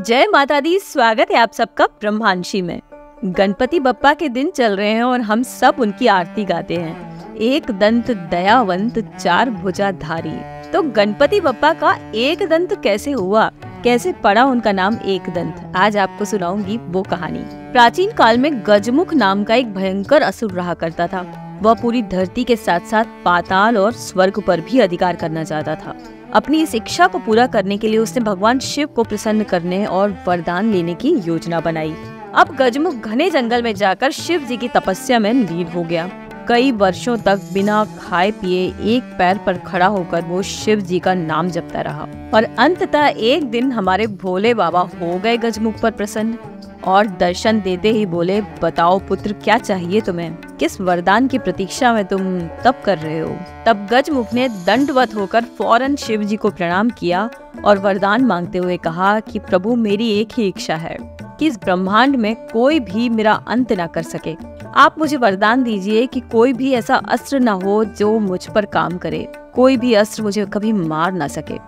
जय माता दी। स्वागत है आप सबका ब्रह्मांशी में। गणपति बप्पा के दिन चल रहे हैं और हम सब उनकी आरती गाते हैं। एक दंत दयावंत चार भुजाधारी। तो गणपति बप्पा का एक दंत कैसे हुआ, कैसे पड़ा उनका नाम एक दंत, आज आपको सुनाऊंगी वो कहानी। प्राचीन काल में गजमुख नाम का एक भयंकर असुर रहा करता था। वह पूरी धरती के साथ साथ पाताल और स्वर्ग पर भी अधिकार करना चाहता था। अपनी इस इच्छा को पूरा करने के लिए उसने भगवान शिव को प्रसन्न करने और वरदान लेने की योजना बनाई। अब गजमुख घने जंगल में जाकर शिव जी की तपस्या में लीन हो गया। कई वर्षों तक बिना खाए पिए एक पैर पर खड़ा होकर वो शिव जी का नाम जपता रहा और अंततः एक दिन हमारे भोले बाबा हो गए गजमुख पर प्रसन्न और दर्शन देते ही बोले, बताओ पुत्र क्या चाहिए तुम्हें, किस वरदान की प्रतीक्षा में तुम तप कर रहे हो। तब गजमुख ने दंडवत होकर फौरन शिव जी को प्रणाम किया और वरदान मांगते हुए कहा कि प्रभु मेरी एक ही इच्छा है कि इस ब्रह्मांड में कोई भी मेरा अंत ना कर सके। आप मुझे वरदान दीजिए कि कोई भी ऐसा अस्त्र ना हो जो मुझ पर काम करे, कोई भी अस्त्र मुझे कभी मार ना सके।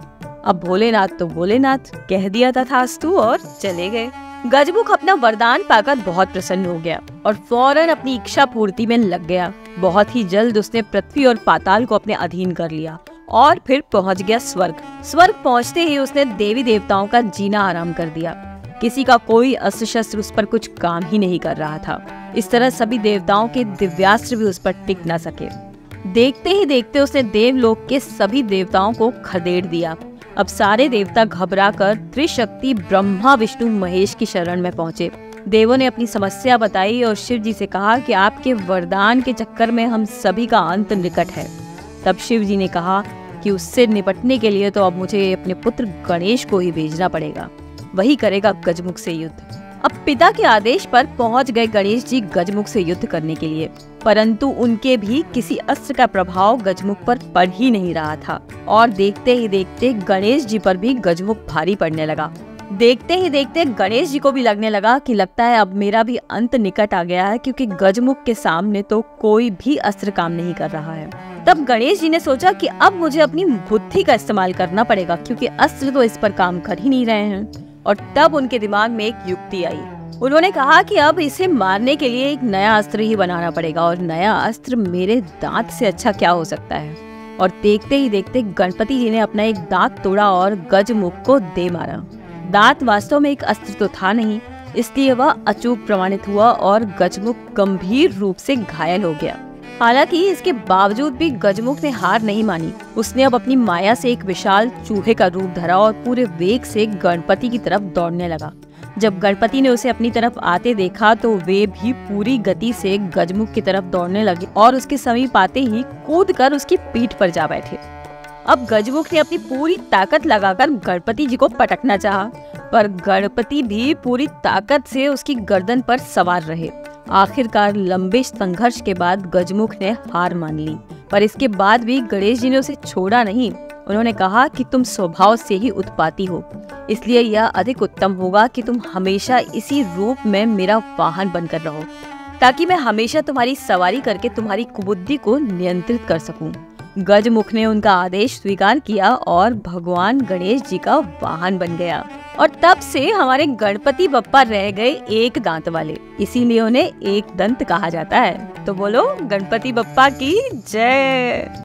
अब भोलेनाथ तो भोलेनाथ कह दिया तथास्तु और चले गए। गजमुख अपना वरदान पाकर बहुत प्रसन्न हो गया और फौरन अपनी इच्छा पूर्ति में लग गया। बहुत ही जल्द उसने पृथ्वी और पाताल को अपने अधीन कर लिया और फिर पहुंच गया स्वर्ग। स्वर्ग पहुंचते ही उसने देवी देवताओं का जीना आराम कर दिया। किसी का कोई अस्त्र शस्त्र उस पर कुछ काम ही नहीं कर रहा था। इस तरह सभी देवताओं के दिव्यास्त्र भी उस पर टिक न सके। देखते ही देखते उसने देवलोक के सभी देवताओं को खदेड़ दिया। अब सारे देवता घबराकर त्रिशक्ति ब्रह्मा विष्णु महेश की शरण में पहुंचे। देवों ने अपनी समस्या बताई और शिव जी से कहा कि आपके वरदान के चक्कर में हम सभी का अंत निकट है। तब शिव जी ने कहा कि उससे निपटने के लिए तो अब मुझे अपने पुत्र गणेश को ही भेजना पड़ेगा, वही करेगा गजमुख से युद्ध। अब पिता के आदेश पर पहुंच गए गणेश जी गजमुख से युद्ध करने के लिए, परंतु उनके भी किसी अस्त्र का प्रभाव गजमुख पर पड़ ही नहीं रहा था और देखते ही देखते गणेश जी पर भी गजमुख भारी पड़ने लगा। देखते ही देखते गणेश जी को भी लगने लगा कि लगता है अब मेरा भी अंत निकट आ गया है, क्योंकि गजमुख के सामने तो कोई भी अस्त्र काम नहीं कर रहा है। तब गणेश जी ने सोचा कि अब मुझे अपनी बुद्धि का इस्तेमाल करना पड़ेगा, क्योंकि अस्त्र तो इस पर काम कर ही नहीं रहे हैं। और तब उनके दिमाग में एक युक्ति आई। उन्होंने कहा कि अब इसे मारने के लिए एक नया अस्त्र ही बनाना पड़ेगा और नया अस्त्र मेरे दांत से अच्छा क्या हो सकता है। और देखते ही देखते गणपति जी ने अपना एक दांत तोड़ा और गजमुख को दे मारा। दांत वास्तव में एक अस्त्र तो था नहीं, इसलिए वह अचूक प्रमाणित हुआ और गजमुख गंभीर रूप से घायल हो गया। हालांकि इसके बावजूद भी गजमुख ने हार नहीं मानी। उसने अब अपनी माया से एक विशाल चूहे का रूप धरा और पूरे वेग से गणपति की तरफ दौड़ने लगा। जब गणपति ने उसे अपनी तरफ आते देखा तो वे भी पूरी गति से गजमुख की तरफ दौड़ने लगे और उसके समीप आते ही कूदकर उसकी पीठ पर जा बैठे। अब गजमुख ने अपनी पूरी ताकत लगाकर गणपति जी को पटकना चाहा, पर गणपति भी पूरी ताकत से उसकी गर्दन पर सवार रहे। आखिरकार लंबे संघर्ष के बाद गजमुख ने हार मान ली, पर इसके बाद भी गणेश जी ने उसे छोड़ा नहीं। उन्होंने कहा कि तुम स्वभाव से ही उत्पाती हो, इसलिए यह अधिक उत्तम होगा कि तुम हमेशा इसी रूप में मेरा वाहन बनकर रहो, ताकि मैं हमेशा तुम्हारी सवारी करके तुम्हारी कुबुद्धि को नियंत्रित कर सकूं। गजमुख ने उनका आदेश स्वीकार किया और भगवान गणेश जी का वाहन बन गया और तब से हमारे गणपति बप्पा रह गए एक दांत वाले, इसीलिए उन्हें एक दंत कहा जाता है। तो बोलो गणपति बप्पा की जय।